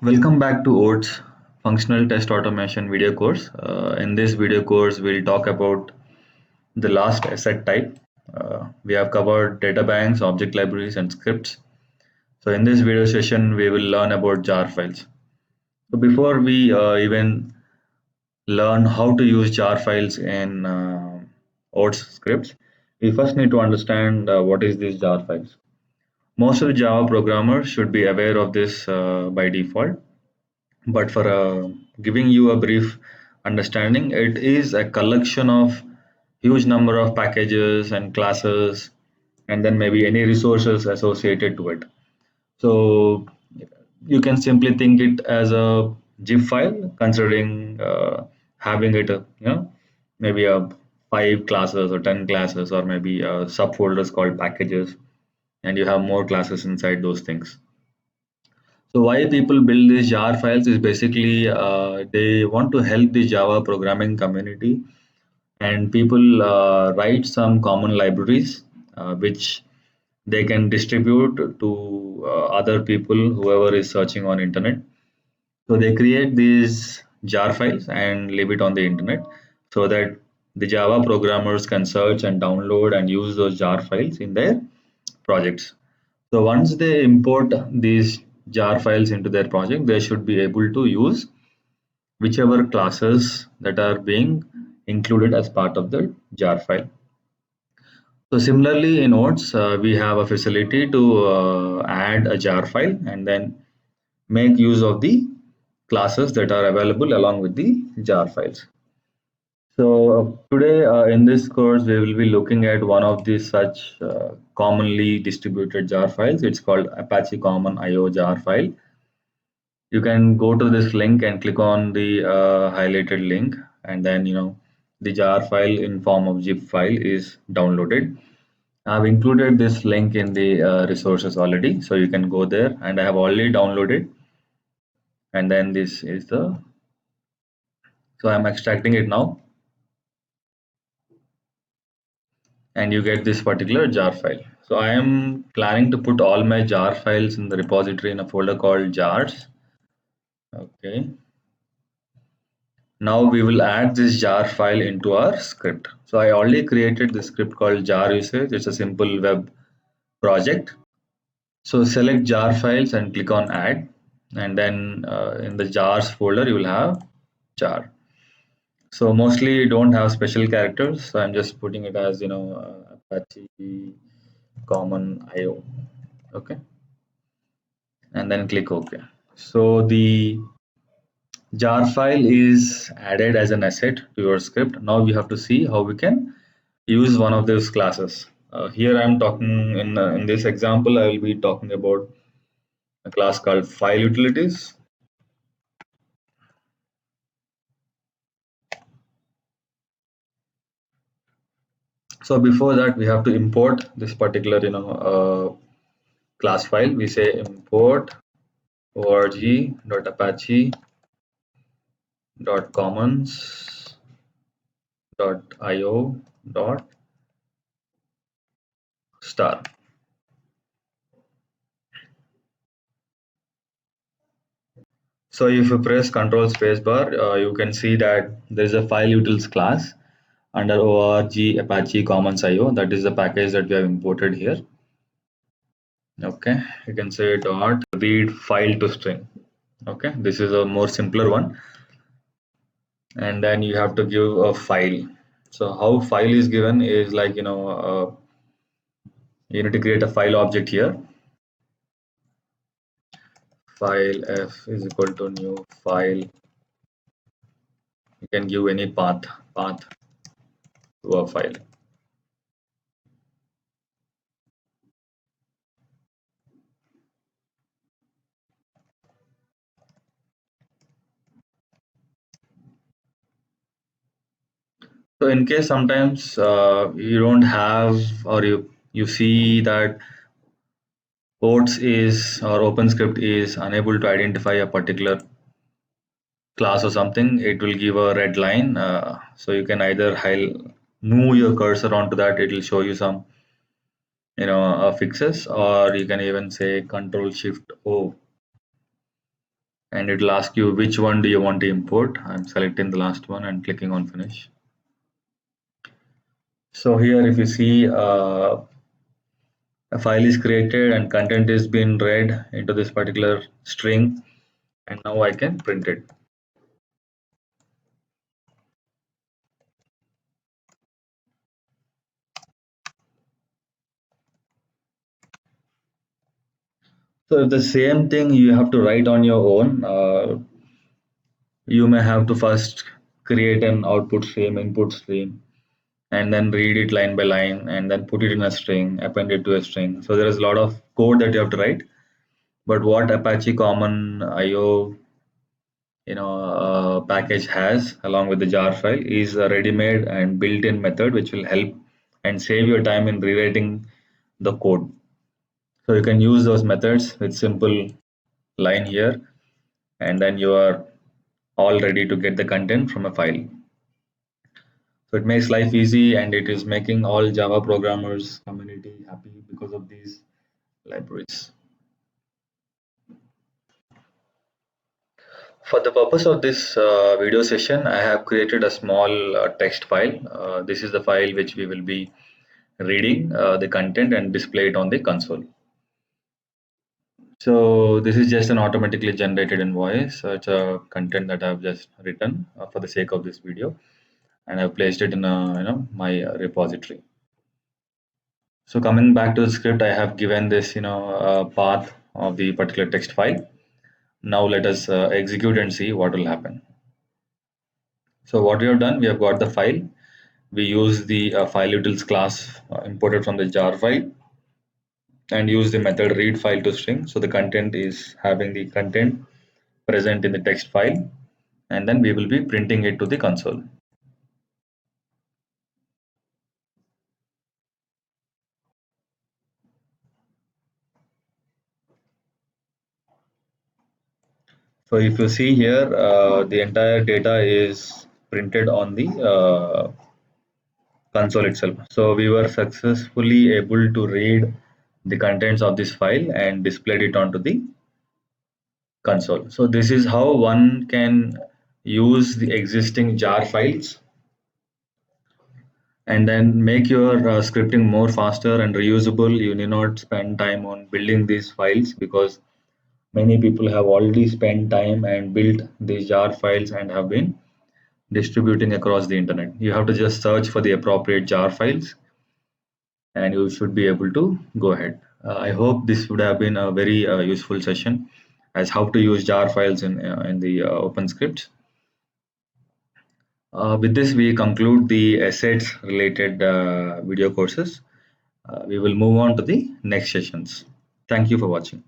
Welcome back to OATS Functional Test Automation video course. In this video course, we'll talk about the last asset type. We have covered data banks, object libraries, and scripts. So in this video session, we will learn about jar files. So before we even learn how to use jar files in OATS scripts, we first need to understand what is these jar files. Most of the Java programmers should be aware of this by default. But for giving you a brief understanding, it is a collection of huge number of packages and classes, and then maybe any resources associated to it. So you can simply think it as a zip file, considering having it, maybe a 5 classes or 10 classes, or maybe subfolders called packages, and you have more classes inside those things. So why people build these jar files is basically they want to help the Java programming community, and people write some common libraries which they can distribute to other people, whoever is searching on internet. So they create these jar files and leave it on the internet so that the Java programmers can search and download and use those jar files in their projects. So once they import these jar files into their project, they should be able to use whichever classes that are being included as part of the jar file. So similarly in Nodes, we have a facility to add a jar file and then make use of the classes that are available along with the jar files. So today in this course, we will be looking at one of these such commonly distributed jar files. It's called Apache Common IO jar file. You can go to this link and click on the highlighted link, and then the jar file in form of zip file is downloaded. I've included this link in the resources already, so you can go there, and I have already downloaded. And then this is the, so I'm extracting it now, and you get this particular jar file. So I am planning to put all my jar files in the repository in a folder called jars. Okay. Now we will add this jar file into our script. So I already created this script called jar usage. It's a simple web project. So select jar files and click on add. And then in the jars folder, you will have jar. So mostly you don't have special characters. So I'm just putting it as, Apache Common IO. Okay. And then click OK. So the jar file is added as an asset to your script. Now we have to see how we can use one of those classes. Here I'm talking in this example, I will be talking about a class called file utilities. So before that, we have to import this particular class file. We say import org.apache.commons.io.star. So if you press Control Spacebar, you can see that there is a file utils class under org Apache Commons IO. That is the package that we have imported here. Okay, you can say dot read file to string. Okay, this is a more simpler one, and then you have to give a file. So how file is given is like you need to create a file object here. File f is equal to new file. You can give any path to a file. So in case sometimes you don't have, or you see that OATS is, or OpenScript is unable to identify a particular class or something, it will give a red line. So you can either move your cursor onto that, it will show you some fixes, or you can even say Control Shift O, and it will ask you which one do you want to import. I'm selecting the last one and clicking on finish. So here if you see a file is created and content is being read into this particular string, and now I can print it. So the same thing you have to write on your own. You may have to first create an output stream, input stream, and then read it line by line, and then put it in a string, append it to a string. So there is a lot of code that you have to write. But what Apache Common IO package has along with the jar file is a ready-made and built-in method which will help and save your time in rewriting the code. So you can use those methods with simple line here, and then you are all ready to get the content from a file. So it makes life easy, and it is making all Java programmers community happy because of these libraries. For the purpose of this video session, I have created a small text file. This is the file which we will be reading the content and display it on the console. So this is just an automatically generated invoice. So it's a content that I've just written for the sake of this video, and I've placed it in my repository. So coming back to the script, I have given this path of the particular text file. Now let us execute and see what will happen. So what we have done, we have got the file. We use the fileutils class imported from the jar file, and use the method read file to string. So the content is having the content present in the text file, and then we will be printing it to the console. So if you see here, the entire data is printed on the console itself. So we were successfully able to read the contents of this file and displayed it onto the console. So this is how one can use the existing jar files and then make your scripting more faster and reusable. You need not spend time on building these files, because many people have already spent time and built these jar files and have been distributing across the internet. You have to just search for the appropriate jar files and you should be able to go ahead. I hope this would have been a very useful session as how to use jar files in the OpenScript. With this, we conclude the assets related video courses. We will move on to the next sessions. Thank you for watching.